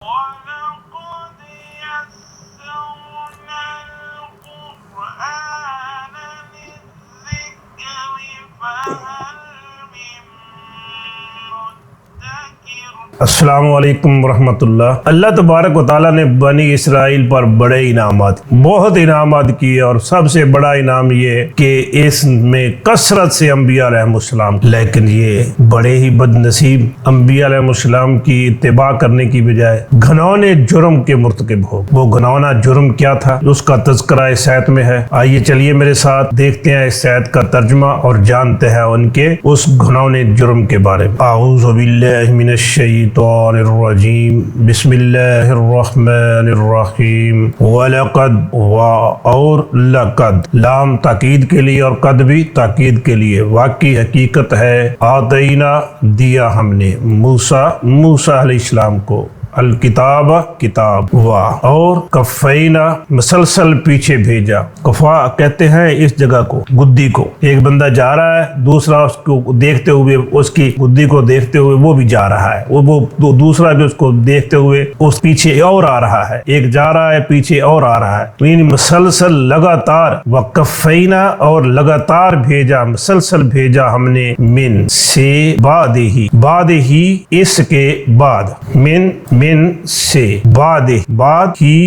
وَلَقَدْ يَسَّرْنَا الْقُرْآنَ لِلذِّكْرِ فَهَلْ مِن مُّدَّكِرٍ۔ السلام علیکم ورحمۃ اللہ۔ اللہ تبارک و تعالیٰ نے بنی اسرائیل پر بڑے انعامات بہت انعامات کیے، اور سب سے بڑا انعام یہ کہ اس میں کثرت سے انبیاء علیہ السلام، لیکن یہ بڑے ہی بد نصیب انبیاء علیہ السلام کی اتباع کرنے کی بجائے گھنونے جرم کے مرتکب ہو۔ وہ گھنونا جرم کیا تھا، اس کا تذکرہ اس آیت میں ہے۔ آئیے چلیے میرے ساتھ دیکھتے ہیں اس آیت کا ترجمہ اور جانتے ہیں ان کے اس گھنونے جرم کے بارے میں۔ اعوذ باللہ من الشیطان الرجیم، بسم اللہ الرحمن الرحیم۔ وَلَقَدْ اور لقد، لام تاکید کے لیے اور قد بھی تاکید کے لیے، واقعی حقیقت ہے، آتینا دیا ہم نے موسیٰ علیہ السلام کو الکتاب کتاب، اور کفینا مسلسل پیچھے بھیجا۔ کفا کہتے ہیں اس جگہ کو، گدی کو۔ ایک بندہ جا رہا ہے، دوسرا اس کو دیکھتے ہوئے، اس کی گدی کو دیکھتے ہوئے وہ بھی جا رہا ہے، وہ دوسرا بھی اس کو دیکھتے ہوئے اس پیچھے اور آ رہا ہے، ایک جا رہا ہے پیچھے اور آ رہا ہے، یعنی مسلسل لگاتار۔ وکفینا اور لگاتار بھیجا، مسلسل بھیجا ہم نے، من سے، بعد ہی اس کے بعد، من سے، بعد ہی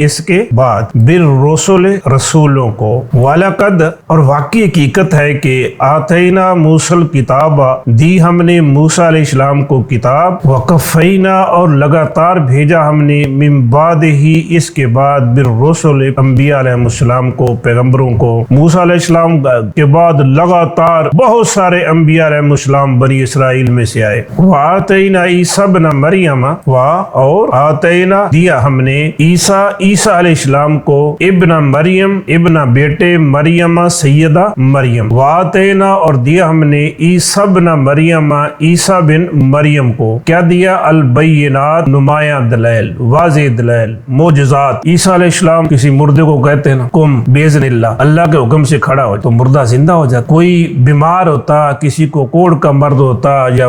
اس کے بعد، بالرسل رسولوں کو، وَلَقَدْ اور واقعی حقیقت ہے کہ آتینا موسیٰ الکتاب دی ہم نے موسیٰ علیہ السلام کو کتاب، وَقَفَّيْنَا اور لگاتار بھیجا ہم نے، من بعد ہی اس کے بعد، بالرسل انبیاء علیہ السلام کو، پیغمبروں کو۔ موسیٰ علیہ السلام کے بعد لگاتار بہت سارے انبیاء علیہ السلام بنی اسرائیل میں سے آئے۔ وَآتَيْنَا عِیسیٰ ابن مریم، اور آتینا دیا ہم نے عیسیٰ علیہ السلام کو، ابن مریم ابن بیٹے مریم سیدہ مریم، وآتینا اور دیا ہم نے عیسیٰ ابن مریم عیسیٰ بن مریم کو کیا دیا، البینات نمایاں دلائل، واضح دلائل، معجزات۔ عیسیٰ علیہ السلام کسی مردے کو کہتے ہیں نا، قم باذن اللہ کے حکم سے کھڑا ہو، تو مردہ زندہ ہو جاتا۔ کوئی بیمار ہوتا، کسی کو کوڑ کا مرض ہوتا یا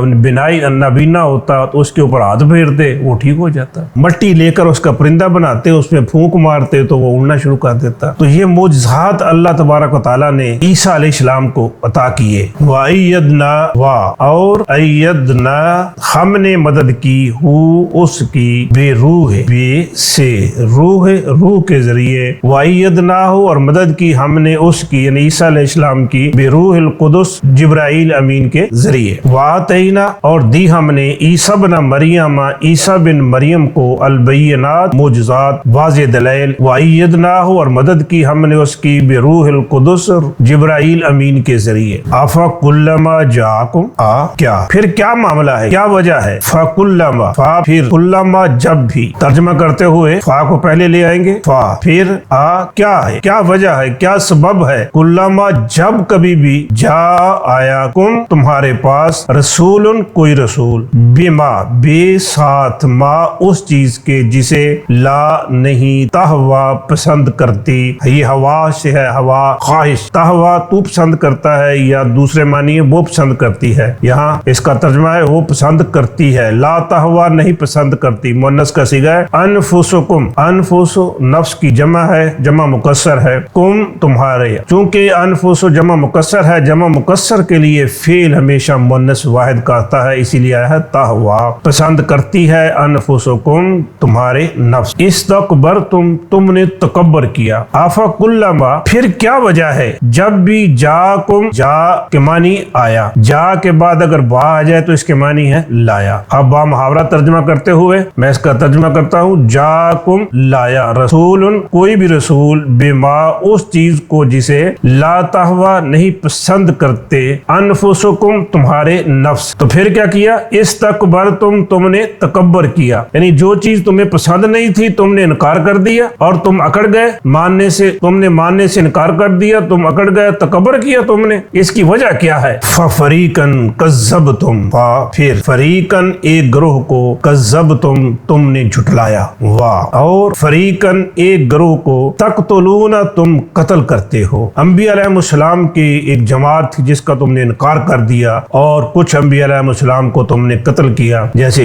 نابینا ہوتا، تو اس کے اوپر ہاتھ پھیرتے وہ ٹھیک ہو جاتا۔ مٹی لے کر اس کا پرندہ بناتے، اس میں پھونک مارتے تو وہ اڑنا شروع کر دیتا۔ تو یہ معجزات اللہ تبارک و تعالیٰ نے عیسیٰ علیہ السلام کو عطا کیے۔ اور ایدنا ہم نے مدد کی، اس کی بے روح، بے سے روح کے ذریعے، وَأَيَّدْنَاهُ اور مدد کی ہم نے اس کی، یعنی عیسیٰ علیہ السلام کی، بروح القدس جبرائیل امین کے ذریعے۔ وَآتَيْنَا اور دی ہم نے عیسیٰ بن مریم عیسیٰ بن مریم کو، البینات معجزات، واضح دلائل، وَأَيَّدْنَاهُ اور مدد کی ہم نے اس کی، بروح القدس جبرائیل امین کے ذریعے۔ أَفَكُلَّمَا جَاءَكُمْ کیا پھر کیا معاملہ ہے، کیا وجہ ہے، فَكُلَّمَا پھر، کلما جب بھی، ترجمہ کرتے ہوئے فا کو پہلے لے آئیں گے، پھر کیا ہے، کیا وجہ ہے، کیا سبب ہے، کلما جب کبھی بھی، جا آیا، کم تمہارے پاس، رسول کوئی رسول، بما بے ساتھ، ما اس چیز کے جسے لا نہیں، تہوا پسند کرتی، یہ ہوا سے ہے، ہوا خواہش، تہوا تو پسند کرتا ہے، یا دوسرے معنی ہے وہ پسند کرتی ہے، یہاں اس کا ترجمہ ہے وہ پسند کرتی ہے، لا تہوا نہیں پسند کرتی، مؤنث کا صیغہ ہے، انفسکم، انفس نفس کی جمع ہے، جمع مکسر ہے، کم تمہارے، چونکہ انفس جمع مکسر ہے، جمع مکسر کے لیے فعل ہمیشہ مؤنث واحد کا آتا ہے، اسی لیے آیا ہے تہوا، پسند کرتی ہے، انفسکم تمہارے نفس، استکبرتم تم نے تکبر کیا، افکلما پھر کیا وجہ ہے، جب بھی جاکم، جا کے معنی آیا، جا کے بعد اگر با آ جائے تو اس کے معنی ہے لایا۔ اب با محاورہ ترجمہ کرتے ہوئے میں اس کا ترجمہ کرتا ہوں، جاکم لایا، رسول کوئی بھی رسول، بما اس چیز کو جسے، لا تہوا نہیں پسند کرتے، انفسکم تمہارے نفس، تو پھر کیا کیا، استکبرتم تم نے تکبر کیا، یعنی جو چیز تمہیں پسند نہیں تھی تم نے انکار کر دیا اور تم اکڑ گئے، تم نے ماننے سے انکار کر دیا، تم اکڑ گئے، تکبر کیا تم نے، اس کی وجہ کیا ہے، فَفَرِيقًا كَذَّبْتُمْ پھر فریقاً ایک گروہ کو، کذبتم تم نے جھٹلایا، اور فریقاً ایک گروہ کو، تقتلون تم قتل کرتے ہو، انبیاء علیہ السلام کی ایک جماعت تھی جس کا تم نے انکار کر دیا، اور کچھ انبیاء علیہ السلام کو تم نے قتل کیا، جیسے